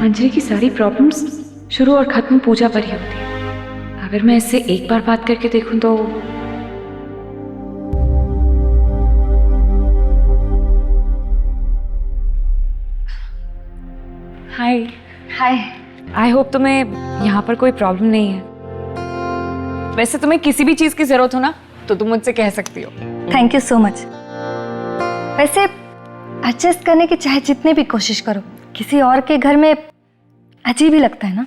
अंजलि की सारी प्रॉब्लम्स शुरू और खत्म पूजा पर ही होती है। अगर मैं इससे एक बार बात करके देखूं तो हाय। हाय। आई होप तुम्हें यहाँ पर कोई प्रॉब्लम नहीं है। वैसे तुम्हें किसी भी चीज की जरूरत हो ना तो तुम मुझसे कह सकती हो। Thank you so much. वैसे एडजस्ट करने की चाहे जितनी भी कोशिश करो, किसी और के घर में अजीब ही लगता है ना।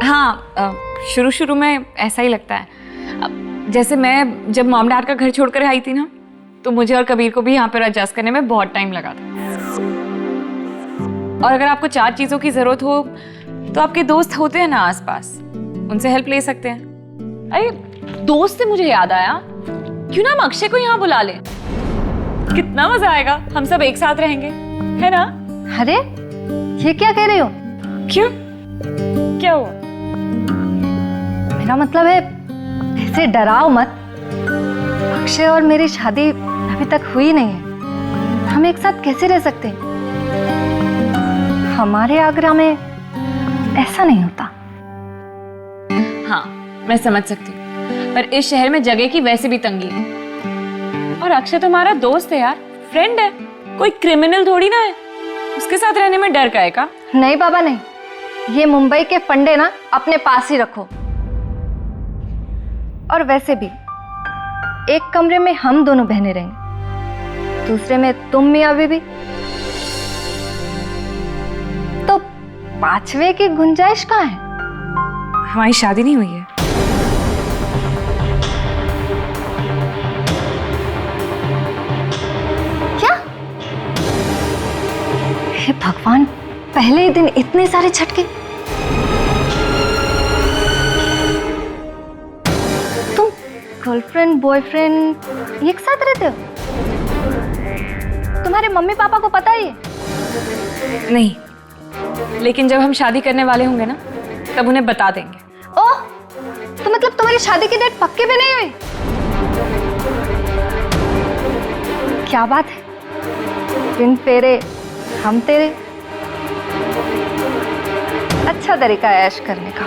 हाँ, शुरू शुरू में ऐसा ही लगता है। जैसे मैं जब मॉम डैड का घर छोड़कर आई थी ना, तो मुझे और कबीर को भी यहाँ पर एडजस्ट करने में बहुत टाइम लगा था। और अगर आपको 4 चीजों की जरूरत हो तो आपके दोस्त होते हैं ना आसपास, उनसे हेल्प ले सकते हैं। अरे दोस्त से मुझे याद आया, क्यों ना हम अक्षय को यहाँ बुला ले, कितना मजा आएगा, हम सब एक साथ रहेंगे, है ना? अरे ये क्या कह रही हो? क्यों, क्या हुआ? मेरा मतलब है ऐसे डराओ मत। अक्षय और मेरी शादी अभी तक हुई नहीं है, हम एक साथ कैसे रह सकते हैं? हमारे आगरा में ऐसा नहीं होता। हाँ मैं समझ सकती हूँ, पर इस शहर में जगह की वैसे भी तंगी है। और अक्षय तो हमारा दोस्त है यार, फ्रेंड है, कोई क्रिमिनल थोड़ी ना है। उसके साथ रहने में डर का है का? नहीं बाबा नहीं, ये मुंबई के फंडे ना अपने पास ही रखो। और वैसे भी एक कमरे में हम दोनों बहनें रहेंगे, दूसरे में तुम मियां बीबी, तो 5वें की गुंजाइश कहाँ है? हमारी शादी नहीं हुई है। क्या? हे भगवान, पहले ही दिन इतने सारे झटके। तुम गर्लफ्रेंड बॉयफ्रेंड एक साथ रहते हो? तुम्हारे मम्मी पापा को पता ही है? नहीं, लेकिन जब हम शादी करने वाले होंगे ना, तब उन्हें बता देंगे। ओह, तो मतलब तुम्हारी शादी की डेट पक्के भी नहीं हुई? क्या बात है, बिन फेरे हम तेरे। अच्छा तरीका है ऐश करने का।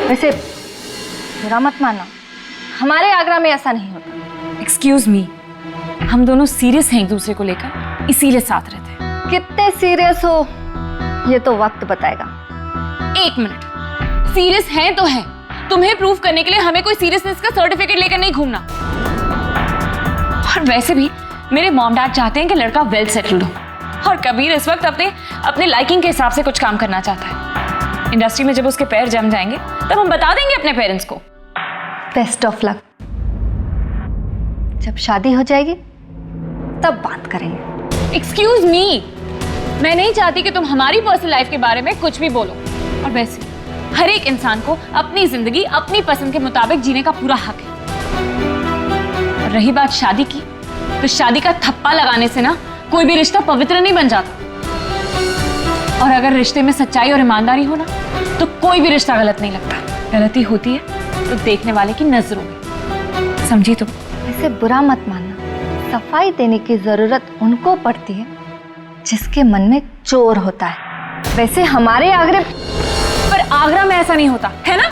वैसे बुरा मत मानना, हमारे आगरा में ऐसा नहीं होता। एक्सक्यूज मी, हम दोनों सीरियस हैं एक दूसरे को लेकर, इसीलिए साथ रहते हैं। कितने सीरियस हो ये तो वक्त बताएगा। 1 मिनट, सीरियस हैं तो है। तुम्हें प्रूव करने के लिए हमें कोई सीरियसनेस का सर्टिफिकेट लेकर नहीं घूमना। और वैसे भी मेरे मॉम डैड चाहते हैं कि लड़का वेल सेटल्ड हो, और कबीर इस वक्त अपने लाइकिंग के हिसाब से कुछ काम करना चाहता है। इंडस्ट्री में जब उसके पैर जम जाएंगे तब हम बता देंगे अपने पेरेंट्स को। Best of luck. जब शादी हो जाएगी तब बात करेंगे। एक्सक्यूज मी, मैं नहीं चाहती कि तुम हमारी पर्सनल लाइफ के बारे में कुछ भी बोलो। और वैसे हर एक इंसान को अपनी जिंदगी अपनी पसंद के मुताबिक जीने का पूरा हक है। और रही बात शादी की, तो शादी का थप्पा लगाने से ना कोई भी रिश्ता पवित्र नहीं बन जाता। और अगर रिश्ते में सच्चाई और ईमानदारी हो ना, तो कोई भी रिश्ता गलत नहीं लगता। गलती होती है तो देखने वाले की नजरों में, समझी तुम? ऐसे बुरा मत मानना, सफाई देने की जरूरत उनको पड़ती है जिसके मन में चोर होता है। वैसे हमारे आगरे, पर आगरा में ऐसा नहीं होता है ना।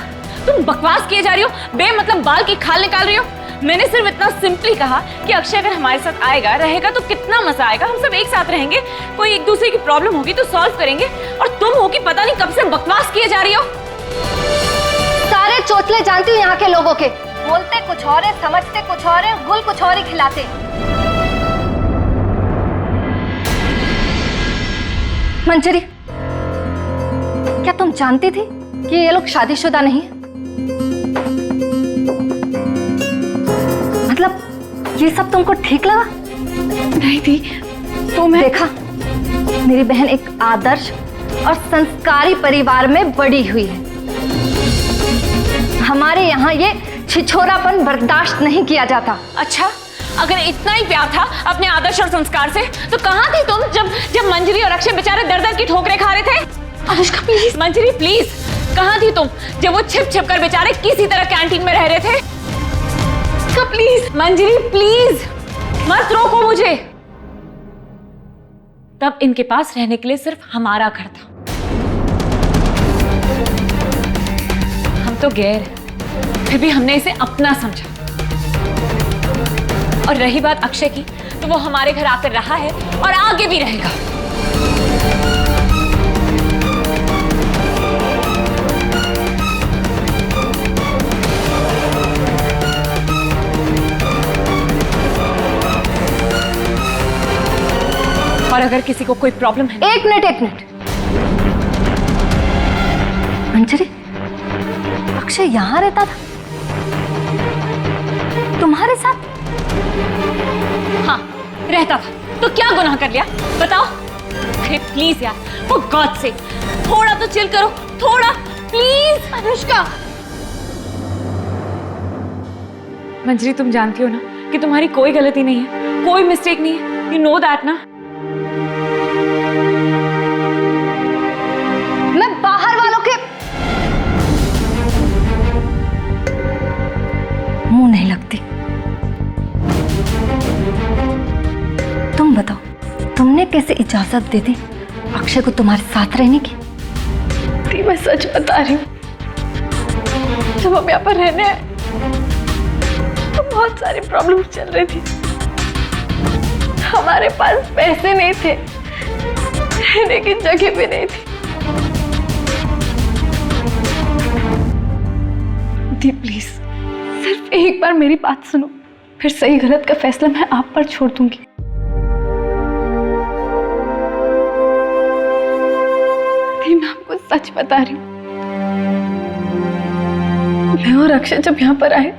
तुम बकवास किए जा रही हो, बेमतलब बाल की खाल निकाल रही हो। मैंने सिर्फ इतना सिंपली कहा कि अक्षय अगर हमारे साथ आएगा रहेगा तो कितना मजा आएगा, हम सब एक साथ रहेंगे, कोई एक दूसरे की प्रॉब्लम होगी तो सॉल्व करेंगे। और तुम हो कि पता नहीं कब से बकवास किए जा रही हो। सारे चोचले जानती हूँ यहाँ के लोगों के, बोलते कुछ और है, समझते कुछ और है, गुल कुछ और ही खिलाते। मंजरी, क्या तुम जानती थी कि ये लोग शादीशुदा नहीं है? मतलब ये सब तुमको ठीक लगा? नहीं थी तो मैं देखा, मेरी बहन एक आदर्श और संस्कारी परिवार में बड़ी हुई है। हमारे यहाँ ये छिछोरापन बर्दाश्त नहीं किया जाता। अच्छा, अगर इतना ही प्यार था अपने आदर्श और संस्कार से, तो कहाँ थी तुम जब मंजरी और अक्षय बेचारे दर दर की ठोकरें खा रहे थे? अनुष्का प्लीज, मंजरी प्लीज, कहाँ थी तुम जब वो छिप छिप कर बेचारे किसी तरह कैंटीन में रह रहे थे? प्लीज मंजरी प्लीज, मत रोको मुझे। तब इनके पास रहने के लिए सिर्फ हमारा घर था। हम तो गैर हैं, फिर भी हमने इसे अपना समझा। और रही बात अक्षय की, तो वो हमारे घर आकर रहा है और आगे भी रहेगा। और अगर किसी को कोई प्रॉब्लम है। एक मिनट मंजरी, अक्षय यहाँ रहता था तुम्हारे साथ? हाँ, रहता था। तो क्या गुनाह कर लिया बताओ? अरे प्लीज यार, फॉर गॉड से थोड़ा तो चिल करो, थोड़ा प्लीज। अनुष्का, मंजरी तुम जानती हो ना कि तुम्हारी कोई गलती नहीं है, कोई मिस्टेक नहीं है। यू नो दैट ना? मैं बाहर वालों के मुंह नहीं लगती। तुम बताओ, तुमने कैसे इजाजत दे दी अक्षय को तुम्हारे साथ रहने की? मैं सच बता रही हूँ, जब हम यहाँ पर रहने आए तो बहुत सारी प्रॉब्लम चल रही थी। हमारे पास पैसे नहीं थे, रहने की जगह भी नहीं थी। दी प्लीज, सिर्फ एक बार मेरी बात सुनो, फिर सही गलत का फैसला मैं आप पर छोड़ दूंगी। दी, मैं आपको सच बता रही हूँ, मैं और अक्षय जब यहाँ पर आए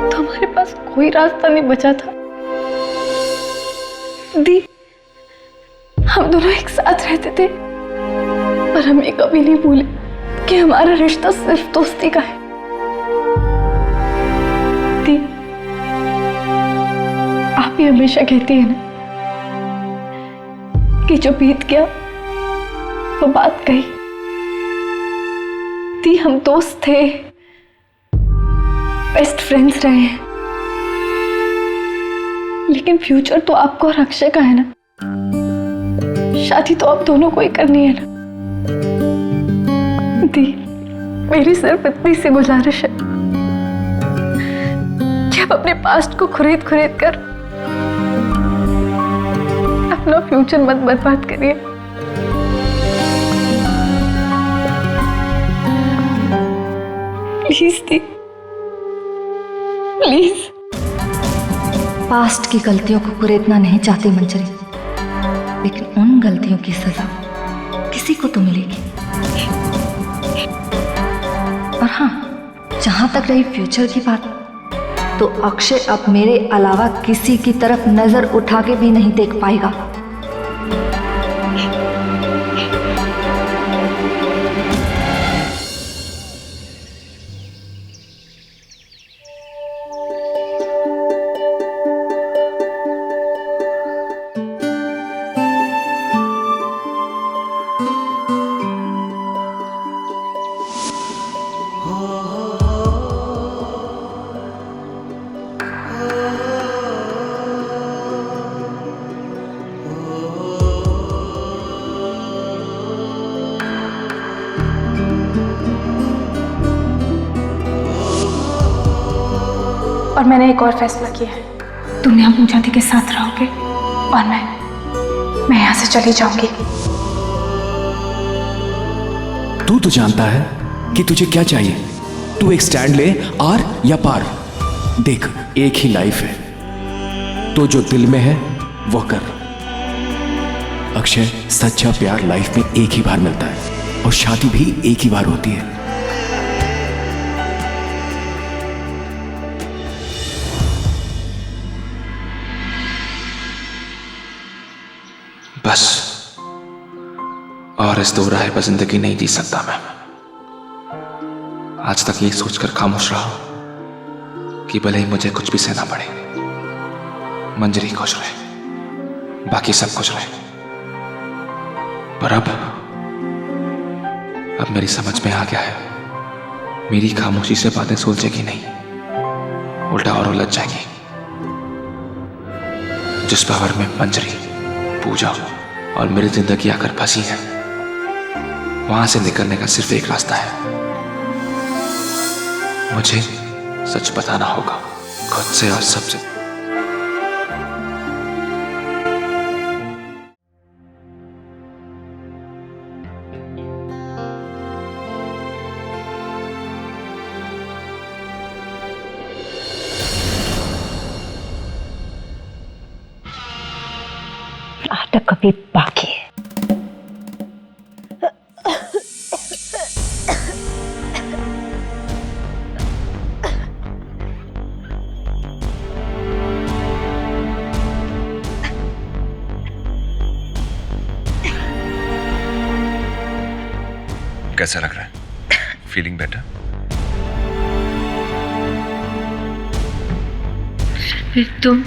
तो हमारे पास कोई रास्ता नहीं बचा था। दी, हम दोनों एक साथ रहते थे, पर हम ये कभी नहीं भूले कि हमारा रिश्ता सिर्फ दोस्ती का है। दी, आप ही हमेशा कहती है ना कि जो बीत गया वो बात कही। दी, हम दोस्त थे, बेस्ट फ्रेंड्स रहे हैं, लेकिन फ्यूचर तो आपको और अक्षय का है ना। शादी तो आप दोनों को ही करनी है ना। दी, मेरी सिर्फ इतनी सी गुजारिश है कि आप अपने पास्ट को खरीद कर अपना फ्यूचर मत बर्बाद करिए। Please the, please. पास्ट की गलतियों को कुरेदना नहीं चाहती मंजरी, लेकिन उन गलतियों की सजा किसी को तो मिलेगी। और हाँ, जहां तक रही फ्यूचर की बात, तो अक्षय अब मेरे अलावा किसी की तरफ नजर उठा के भी नहीं देख पाएगा। और मैंने एक और फैसला किया है। तुम यहाँ पूजादी के साथ रहोगे और मैं यहाँ से चली जाऊंगी। तू तो जानता है कि तुझे क्या चाहिए। तू एक स्टैंड ले, आर या पार। देख, एक ही लाइफ है, तो जो दिल में है वो कर। अक्षय, सच्चा प्यार लाइफ में एक ही बार मिलता है और शादी भी एक ही बार होती है। बस और इस दो राह पर जिंदगी नहीं जी सकता मैं। आज तक ये सोचकर खामोश रहा कि भले ही मुझे कुछ भी सहना पड़े, मंजरी खुश रहे, बाकी सब खुश रहे। पर अब मेरी समझ में आ गया है, मेरी खामोशी से बातें सुलझेगी नहीं, उल्टा और उलझ जाएगी। जिस पावर में मंजरी पूजा और मेरी जिंदगी आकर फंसी है, वहां से निकलने का सिर्फ एक रास्ता है। मुझे सच बताना होगा खुद से और सबसे। नाटक अभी बाकी है। कैसा लग रहा है? Feeling better? फिर तुम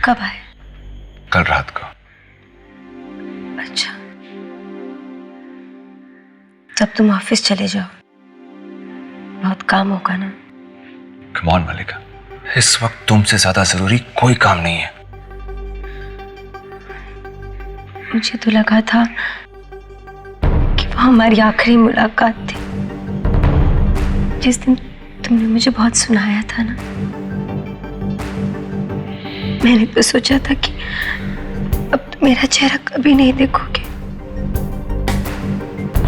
कब आए? कल रात को। अच्छा, तब तुम ऑफिस चले जाओ, बहुत काम होगा ना। कम ऑन मलिका, इस वक्त तुमसे ज्यादा जरूरी कोई काम नहीं है। मुझे तो लगा था कि वो हमारी आखिरी मुलाकात थी, जिस दिन तुमने मुझे बहुत सुनाया था ना। मैंने तो सोचा था कि अब तुम मेरा चेहरा कभी नहीं देखोगे।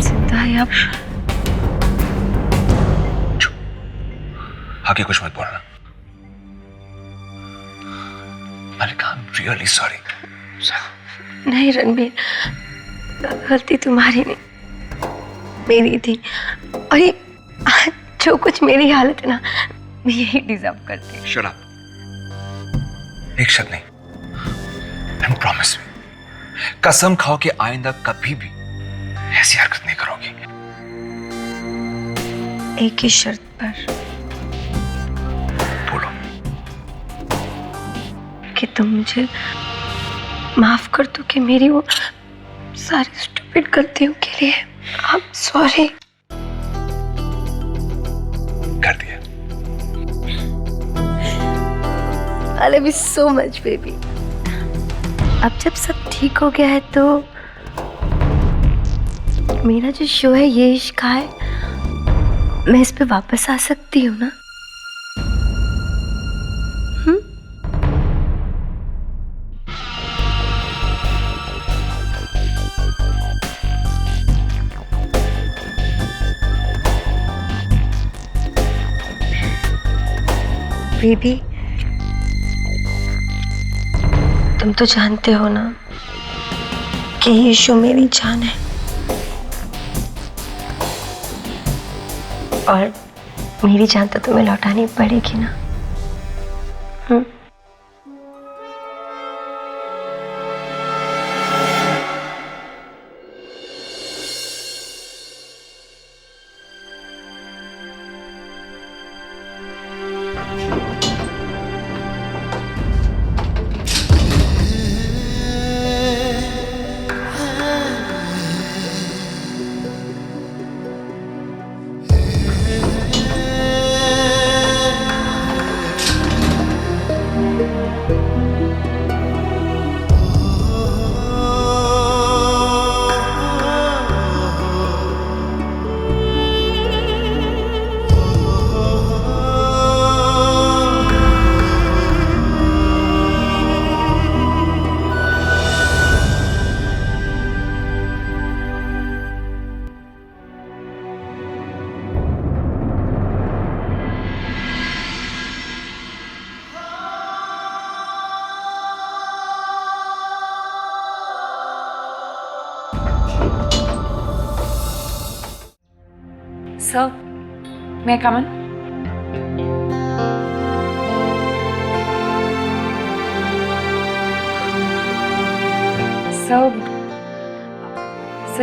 जिंदा है अब। आगे कुछ मत बोलना मलिका, आई एम रियली सॉरी। नहीं रणबीर, गलती तुम्हारी नहीं, मेरी थी। और ये जो कुछ मेरी हालत है ना, मैं यही डिजर्व करती हूँ। Shut up. एक शब्द नहीं, एंड प्रॉमिस मी, कसम खाओ कि आइंदा कभी भी ऐसी हरकत नहीं करोगी। एक ही शर्त पर। बोलो। कि तुम मुझे माफ कर दो कि मेरी वो सारी स्टूपिड गलतियों के लिए। I am sorry. कर दिया। I love you so much, baby. अब जब सब ठीक हो गया है तो मेरा जो शो है ये इश्क है, मैं इस पे वापस आ सकती हूँ ना? बेबी, तुम तो जानते हो ना कि ये शो मेरी जान है, और मेरी जान तो तुम्हें लौटानी पड़ेगी ना। Sir, may I come in? Sir,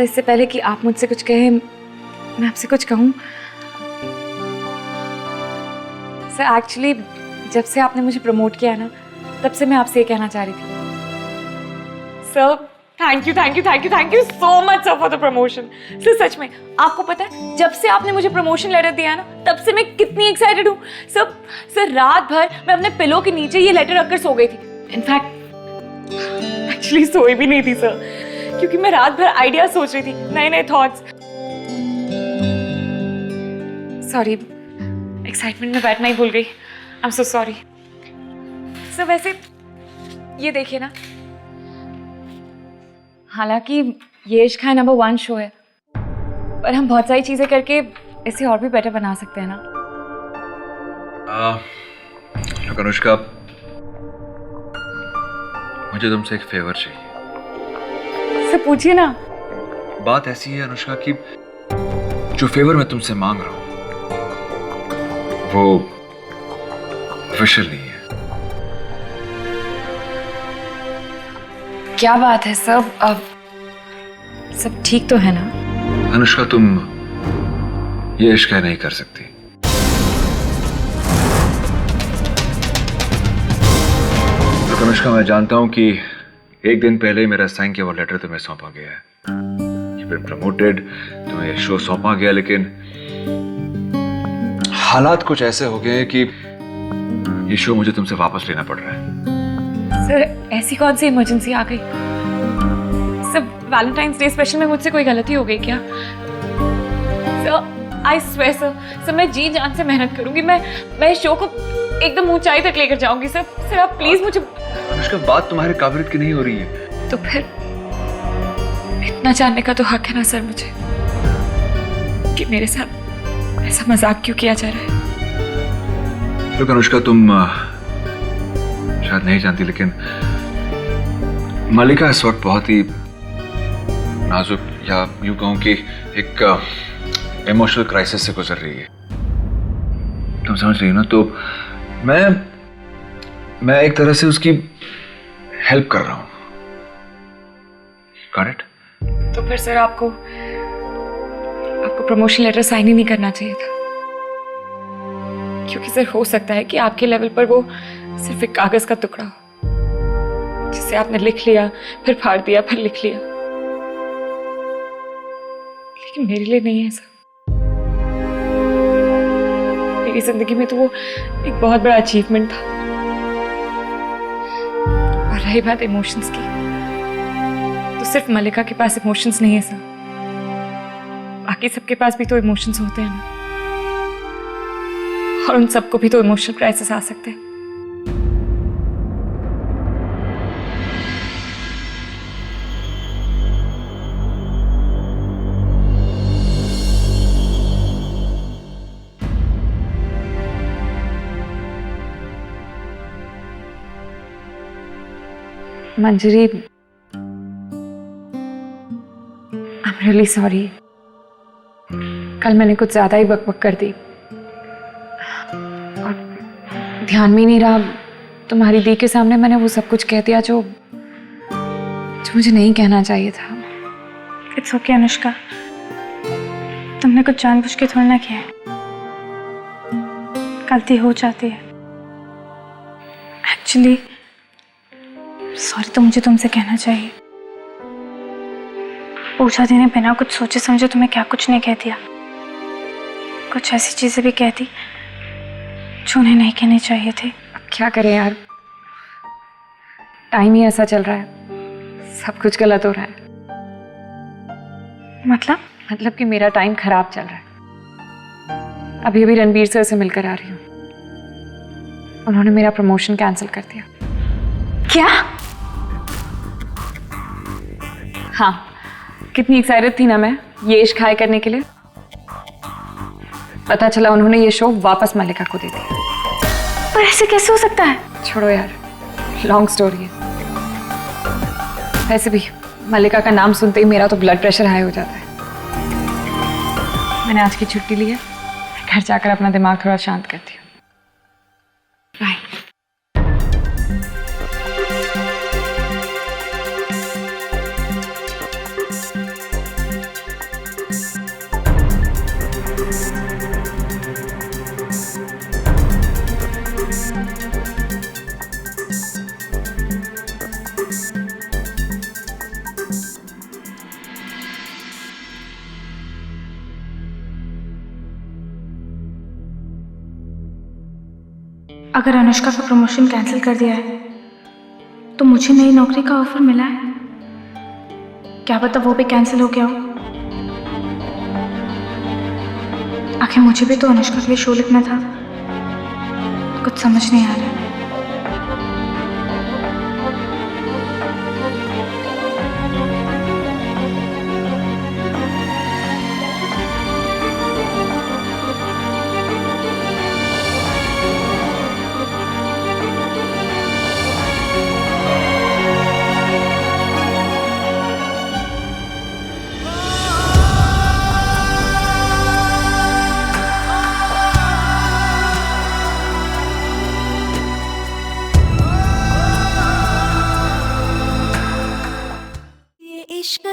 इससे पहले कि आप मुझसे कुछ कहें, मैं आपसे कुछ कहूँ। सर, एक्चुअली जब से आपने मुझे प्रमोट किया ना, तब से मैं आपसे ये कहना चाह रही थी। Sir, thank you so much sir for the promotion. Sir सच में आपको पता है, जब से आपने मुझे प्रमोशन लेटर दिया ना, तब से मैं कितनी एक्साइटेड हूँ। सर रात भर मैं अपने पिलो के नीचे ये लेटर रखकर सो गई थी। इनफैक्ट एक्चुअली सोई भी नहीं थी सर, क्योंकि मैं रात भर आइडिया सोच रही थी, नए नए थॉट्स। सॉरी, एक्साइटमेंट में बैठना ही भूल गई। I am so sorry sir. वैसे ये देखिए ना, हालांकि ये इश्क है नंबर 1 शो है, पर हम बहुत सारी चीजें करके इसे और भी बेटर बना सकते हैं ना। लोग अनुष्का, मुझे तुमसे एक फेवर चाहिए। सर पूछिए ना। बात ऐसी है अनुष्का कि जो फेवर मैं तुमसे मांग रहा हूं वो ऑफिशियल नहीं है। क्या बात है सब? अब सब ठीक तो है ना? अनुष्का, तुम ये इश्क नहीं कर सकती। तो अनुष्का, मैं जानता हूं कि एक दिन पहले मेरा साइन किया वो लेटर तुम्हें सौंपा गया है। You've been promoted, तुम्हें ये शो सौंपा गया, लेकिन हालात कुछ ऐसे हो गए हैं कि ये शो मुझे तुमसे वापस लेना पड़ रहा है। सर ऐसी कौन सी इमरजेंसी आ गई? सर वैलेंटाइंस डे स्पेशल में मुझसे कोई गलती हो गई क्या? सर आई स्वेयर सर, मैं जी जान से मेहनत करूंगी। मैं इस शो को एकदम ऊंचाई तक लेकर जाऊंगी सर। सर आप प्लीज मुझे। अनुष्का, बात तुम्हारे काबिलियत की नहीं हो रही है। तो फिर इतना जानने का तो हक है ना सर मुझे, कि मेरे साथ ऐसा मजाक क्यों किया जा रहा है? लोग अनुष्का, तुम शायद नहीं जानती, लेकिन मल्लिका इस वक्त बहुत ही नाजुक, या यूं कहूं कि एक इमोशनल क्राइसिस से गुजर रही है। तुम समझ रही हो ना? तो मैं एक तरह से उसकी हेल्प कर रहा हूं। Got it? तो फिर सर आपको प्रमोशन लेटर साइन ही नहीं करना चाहिए था, क्योंकि सर हो सकता है कि आपके लेवल पर वो सिर्फ एक कागज का टुकड़ा हो, जिसे आपने लिख लिया, फिर फाड़ दिया, फिर लिख लिया। लेकिन मेरे लिए नहीं है सर। मेरी जिंदगी में तो वो एक बहुत बड़ा अचीवमेंट था। और रही बात इमोशंस की, तो सिर्फ मल्लिका के पास इमोशंस नहीं है सर, बाकी सबके पास भी तो इमोशंस होते हैं ना, और उन सबको भी तो इमोशनल क्राइसिस आ सकते हैं। मंजरी, आई एम रियली सॉरी। कल मैंने कुछ ज्यादा ही बकबक कर दी और ध्यान में नहीं रहा। तुम्हारी दी के सामने मैंने वो सब कुछ कह दिया जो मुझे नहीं कहना चाहिए था। इट्स ओके अनुष्का, तुमने कुछ जानबूझ के थोड़ा ना किया है, गलती हो जाती है। एक्चुअली सॉरी तो मुझे तुमसे कहना चाहिए। पूछा दी ने बिना कुछ सोचे समझे तुम्हें क्या कुछ नहीं कह दिया। कुछ ऐसी चीजें भी कहती जो उन्हें नहीं कहनी चाहिए थी। अब क्या करें यार, टाइम ही ऐसा चल रहा है, सब कुछ गलत हो रहा है। मतलब कि मेरा टाइम खराब चल रहा है। अभी अभी रणबीर सर से मिलकर आ रही हूँ, उन्होंने मेरा प्रमोशन कैंसिल कर दिया। क्या? हाँ, कितनी एक्साइटेड थी ना मैं ये इश्क हाय करने के लिए। पता चला उन्होंने ये शो वापस मल्लिका को दे दिया। पर ऐसे कैसे हो सकता है? छोड़ो यार, लॉन्ग स्टोरी है। वैसे भी मल्लिका का नाम सुनते ही मेरा तो ब्लड प्रेशर हाई हो जाता है। मैंने आज की छुट्टी ली है, घर जाकर अपना दिमाग थोड़ा शांत करती हूँ। बाय। अगर अनुष्का का प्रमोशन कैंसिल कर दिया है तो मुझे नई नौकरी का ऑफर मिला है, क्या पता वो भी कैंसिल हो गया हो। आखिर मुझे भी तो अनुष्का के लिए शो लिखना था, कुछ समझ नहीं आ रहा। ये इश्क